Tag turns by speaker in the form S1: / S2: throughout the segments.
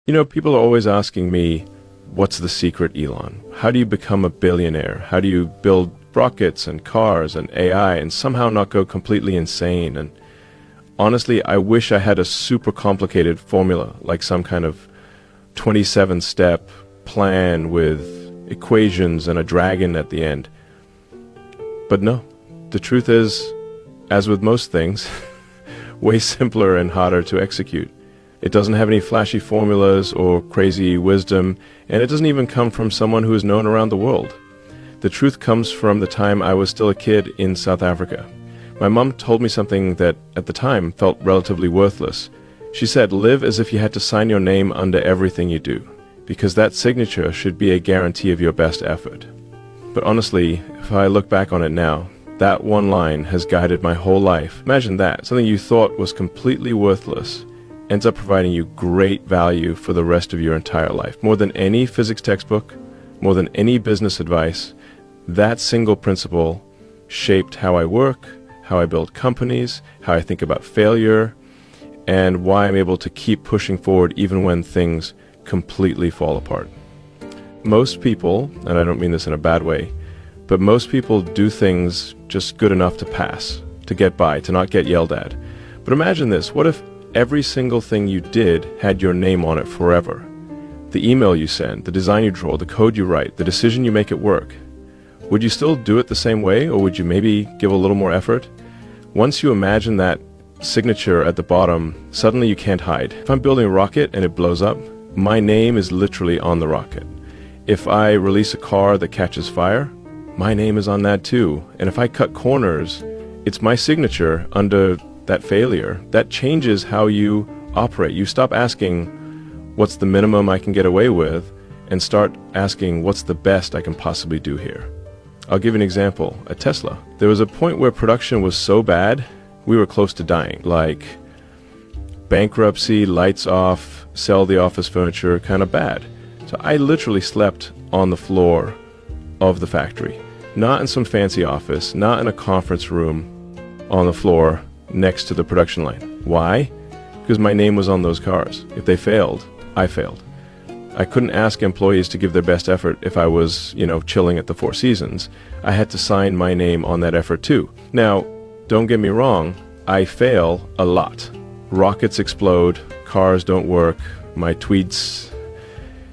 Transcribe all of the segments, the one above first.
S1: People are always asking me, what's the secret, Elon? How do you become a billionaire? How do you build rockets and cars and AI and somehow not go completely insane? And honestly, I wish I had a super complicated formula, like some kind of 27-step plan with equations and a dragon at the end. But no, the truth is, as with most things, way simpler and harder to execute. It doesn't have any flashy formulas or crazy wisdom, and it doesn't even come from someone who is known around the world. The truth comes from the time I was still a kid in South Africa. My mom told me something that at the time felt relatively worthless. She said, live as if you had to sign your name under everything you do, because that signature should be a guarantee of your best effort. But honestly, if I look back on it now, that one line has guided my whole life. Imagine that, something you thought was completely worthless ends up providing you great value for the rest of your entire life. More than any physics textbook, more than any business advice, that single principle shaped how I work, how I build companies, how I think about failure, and why I'm able to keep pushing forward even when things completely fall apart. Most people, and I don't mean this in a bad way, but most people do things just good enough to pass, to get by, to not get yelled at. But imagine this, what if every single thing you did had your name on it forever? The email you send, the design you draw, the code you write, the decision you make at work. Would you still do it the same way, or would you maybe give a little more effort? Once you imagine that signature at the bottom, suddenly you can't hide. If I'm building a rocket and it blows up, my name is literally on the rocket. If I release a car that catches fire, my name is on that too. And if I cut corners, it's my signature under that failure. That changes how you operate. You stop asking, what's the minimum I can get away with, and start asking, what's the best I can possibly do here? I'll give you an example. At Tesla, there was a point where production was so bad, we were close to dying. Like bankruptcy, lights off, sell the office furniture, kind of bad. So I literally slept on the floor of the factory. Not in some fancy office, not in a conference room, on the floor next to the production line. Why? Because my name was on those cars. If they failed, I failed. I couldn't ask employees to give their best effort if I was, chilling at the Four Seasons. I had to sign my name on that effort too. Now, don't get me wrong, I fail a lot. Rockets explode, cars don't work, my tweets,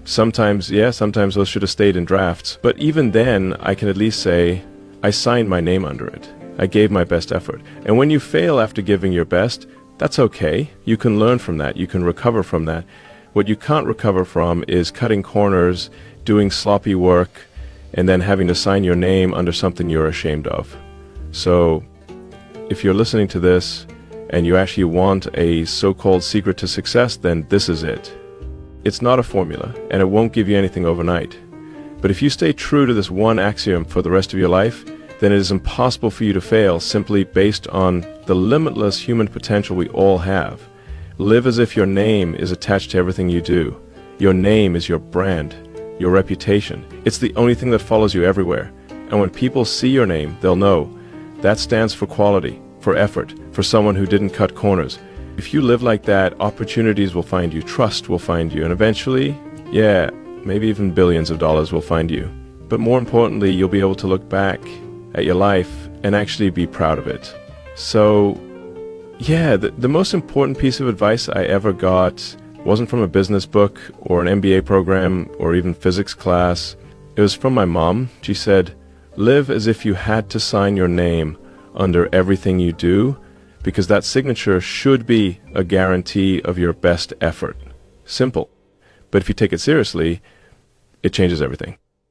S1: sometimes those should have stayed in drafts. But even then, I can at least say, I signed my name under it. I gave my best effort. And when you fail after giving your best, that's okay. You can learn from that. You can recover from that. What you can't recover from is cutting corners, doing sloppy work, and then having to sign your name under something you're ashamed of. So, if you're listening to this and you actually want a so-called secret to success, then this is it. It's not a formula, and it won't give you anything overnight. But if you stay true to this one axiom for the rest of your life, then it is impossible for you to fail simply based on the limitless human potential we all have. Live as if your name is attached to everything you do. Your name is your brand, your reputation. It's the only thing that follows you everywhere. And when people see your name, they'll know that stands for quality, for effort, for someone who didn't cut corners. If you live like that, opportunities will find you, trust will find you, and eventually, maybe even billions of dollars will find you. But more importantly, you'll be able to look back at your life and actually be proud of it. So, the most important piece of advice I ever got wasn't from a business book or an MBA program or even physics class. It was from my mom. She said, live as if you had to sign your name under everything you do, because that signature should be a guarantee of your best effort. Simple. But if you take it seriously, it changes everything.